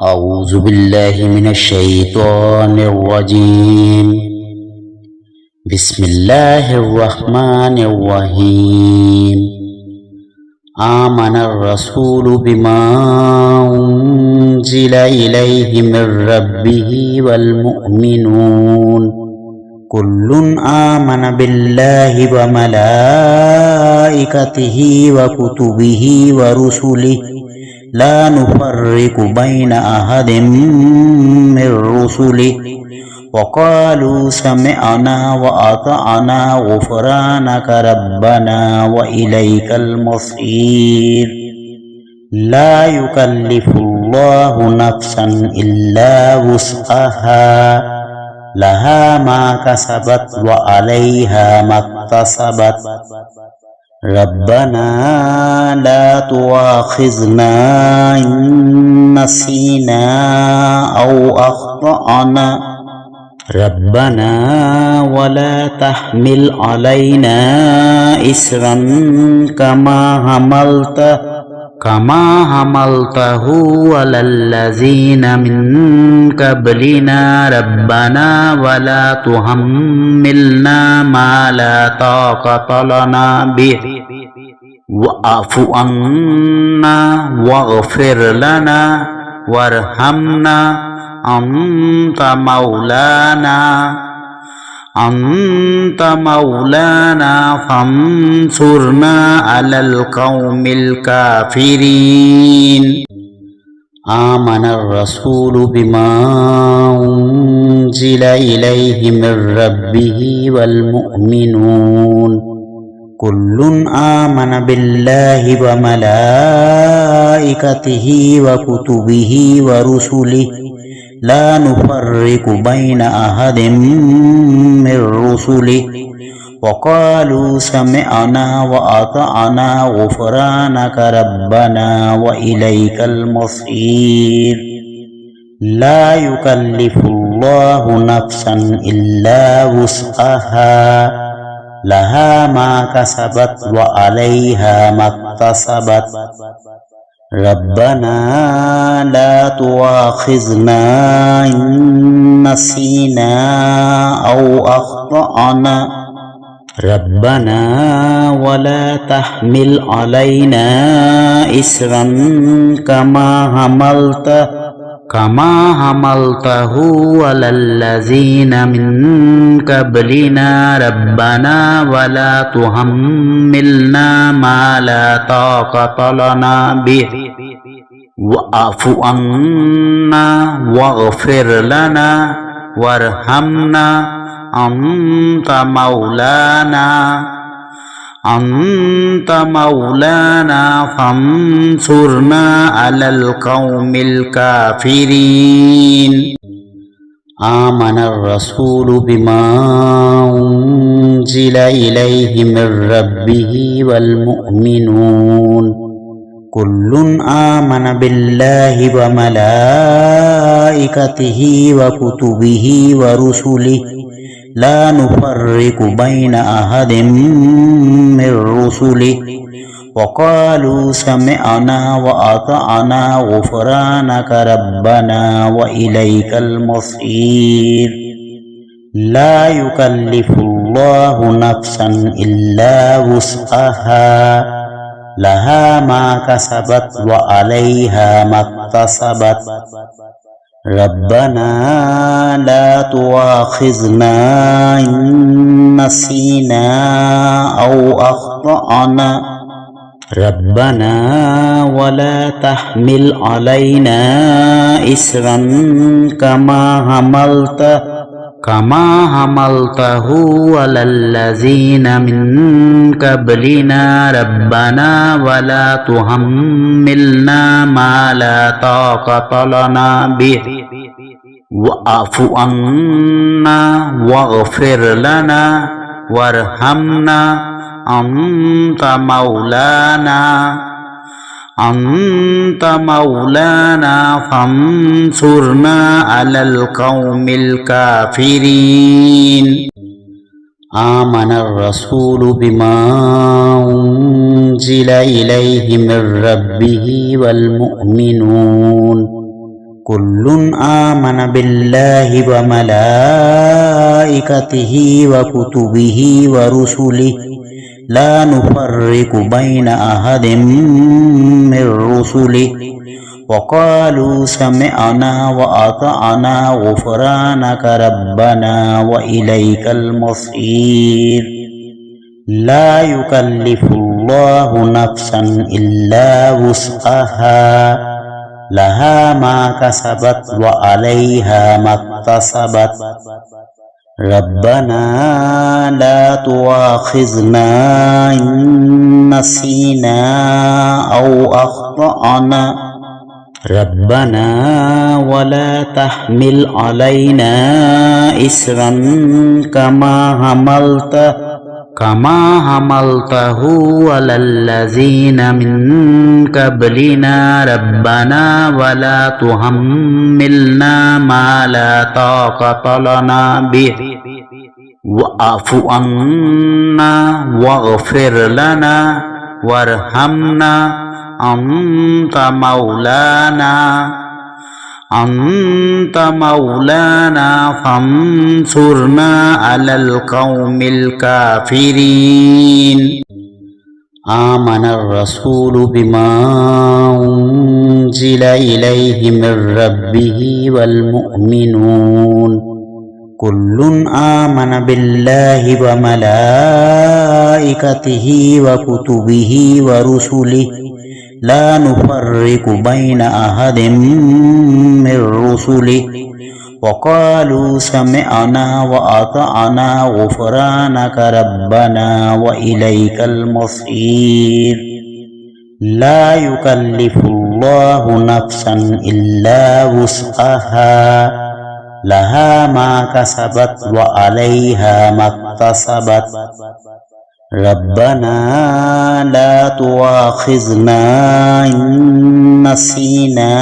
أعوذ بالله من الشيطان الرجيم. بسم الله الرحمن الرحيم. آمن الرسول بما أنزل إليه من ربه والمؤمنون كل آمن بالله وملائكته وكتبه ورسله لا نفرق بين أحد من رسله وقالوا سمعنا وأطعنا غفرانك ربنا وإليك المصير. لا يكلف الله نفسا إلا وسعها لها ما كسبت وعليها ما اكتسبت. ربنا لا تؤاخذنا إن نسينا أو أخطأنا ربنا ولا تحمل علينا إصرا كما حملته على الذين من قبلنا ربنا ولا تحملنا ما لا طاقة لنا به واعف عنا واغفر لنا وارحمنا أنت مولانا فانصرنا على القوم الكافرين. آمن الرسول بما أنزل إليه من ربه والمؤمنون كل آمن بالله وملائكته وكتبه ورسله لا نفرق بين أحد من رسله وقالوا سمعنا وأطعنا غفرانك ربنا وإليك المصير. لا يكلف الله نفسا إلا وسعها لها ما كسبت وعليها ما اكتسبت. ربنا لا تؤاخذنا إن نسينا أو أخطأنا ربنا ولا تحمل علينا إصرا كما حملته على الذين من قبلنا ربنا ولا تحملنا ما لا طاقة لنا به واعف عنا واغفر لنا وارحمنا أنت مولانا فانصرنا على القوم الكافرين. آمن الرسول بما أنزل إليه من ربه والمؤمنون كل آمن بالله وملائكته وكتبه ورسله لا نفرق بين أحد من رسله وقالوا سمعنا وأطعنا غفرانك ربنا وإليك المصير. لا يكلف الله نفسا إلا وسعها لها ما كسبت وعليها ما اكتسبت. ربنا لا تؤاخذنا إن نسينا أو أخطأنا ربنا ولا تحمل علينا إصرا كما حملته على الذين من قبلنا ربنا ولا تحملنا ما لا طاقة لنا به واعف عنا واغفر لنا وارحمنا أنت مولانا فانصرنا على القوم الكافرين. آمن الرسول بما أنزل إليه من ربه والمؤمنون كل آمن بالله وملائكته وكتبه ورسله لا نفرق بين أحد من رسله وقالوا سمعنا وأطعنا غفرانك ربنا وإليك المصير لا يكلف الله نفسا إلا وسعها لها ما كسبت وعليها ما اكتسبت ربنا لا تؤاخذنا إن نسينا أو أخطأنا ربنا ولا تحمل علينا إسرا كما حملته على الذين من قبلنا ربنا ولا تحملنا ما لا طاقة لنا به واعف عنا واغفر لنا وارحمنا أنت مولانا فانصرنا على القوم الكافرين آمن الرسول بما أنزل إليه من ربه والمؤمنون كل آمن بالله وملائكته وكتبه ورسله لا نفرق بين أحد من رسله وقالوا سمعنا وأطعنا غفرانك ربنا وإليك المصير لا يكلف الله نفسا إلا وسعها لها ما كسبت وعليها ما اكتسبت ربنا لا تؤاخذنا إن نسينا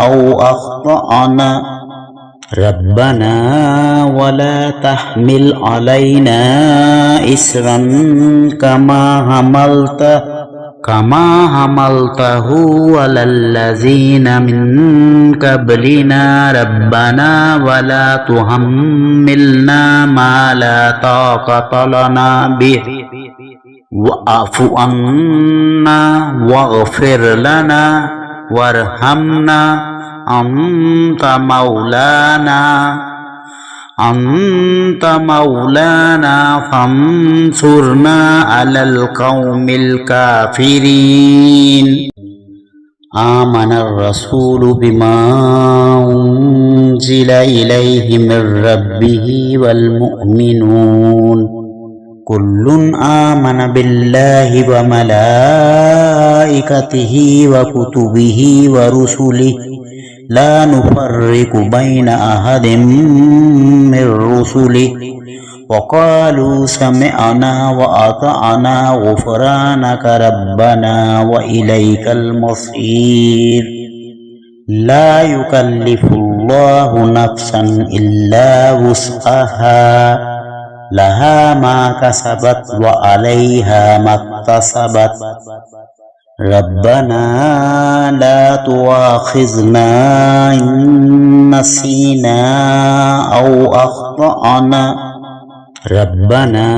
أو أخطأنا ربنا ولا تحمل علينا إسرا كما حملته على الذين من قبلنا ربنا ولا تحملنا ما لا طاقة لنا به واعف عنا واغفر لنا وارحمنا أنت مولانا فانصرنا على القوم الكافرين آمن الرسول بما أنزل إليه من ربه والمؤمنون كل آمن بالله وملائكته وكتبه ورسله لا نفرق بين أحد من رسله وقالوا سمعنا وأطعنا غفرانك ربنا وإليك المصير لا يكلف الله نفسا إلا وسعها لها ما كسبت وعليها ما اكتسبت ربنا لا تؤاخذنا إن نسينا أو أخطأنا ربنا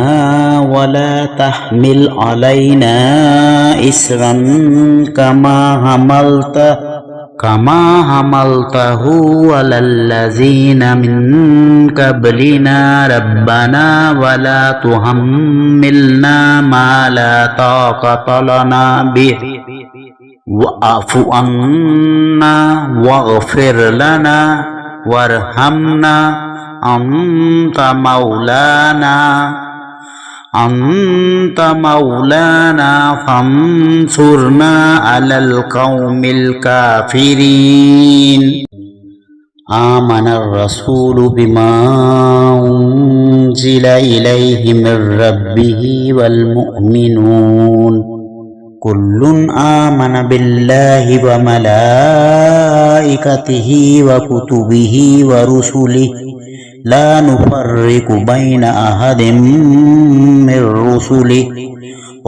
ولا تحمل علينا إسرا كما حملته على الذين من قبلنا ربنا ولا تحملنا ما لا طاقة لنا به واعف عنا واغفر لنا وارحمنا أنت مولانا فانصرنا على القوم الكافرين آمن الرسول بما أنزل إليه من ربه والمؤمنون كل آمن بالله وملائكته وكتبه ورسله لا نفرق بين أحد من رسله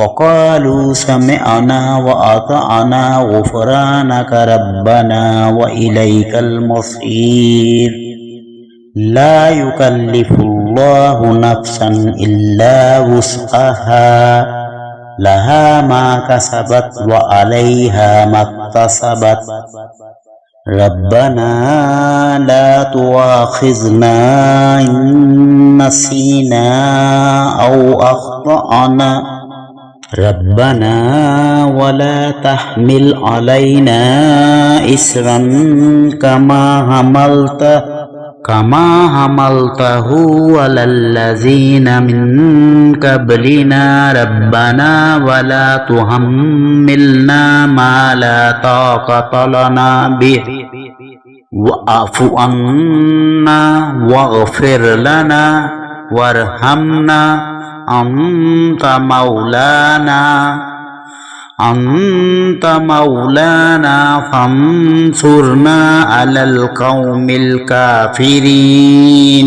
وقالوا سمعنا وأطعنا غفرانك ربنا وإليك المصير لا يكلف الله نفسا إلا وسعها لها ما كسبت وعليها ما اكتسبت ربنا لا تؤاخذنا إن نسينا أو أخطأنا ربنا ولا تحمل علينا إسرا كما حملته على الذين من قبلنا ربنا ولا تحملنا ما لا طاقة لنا به واعف عنا واغفر لنا وارحمنا أنت مولانا فانصرنا على القوم الكافرين.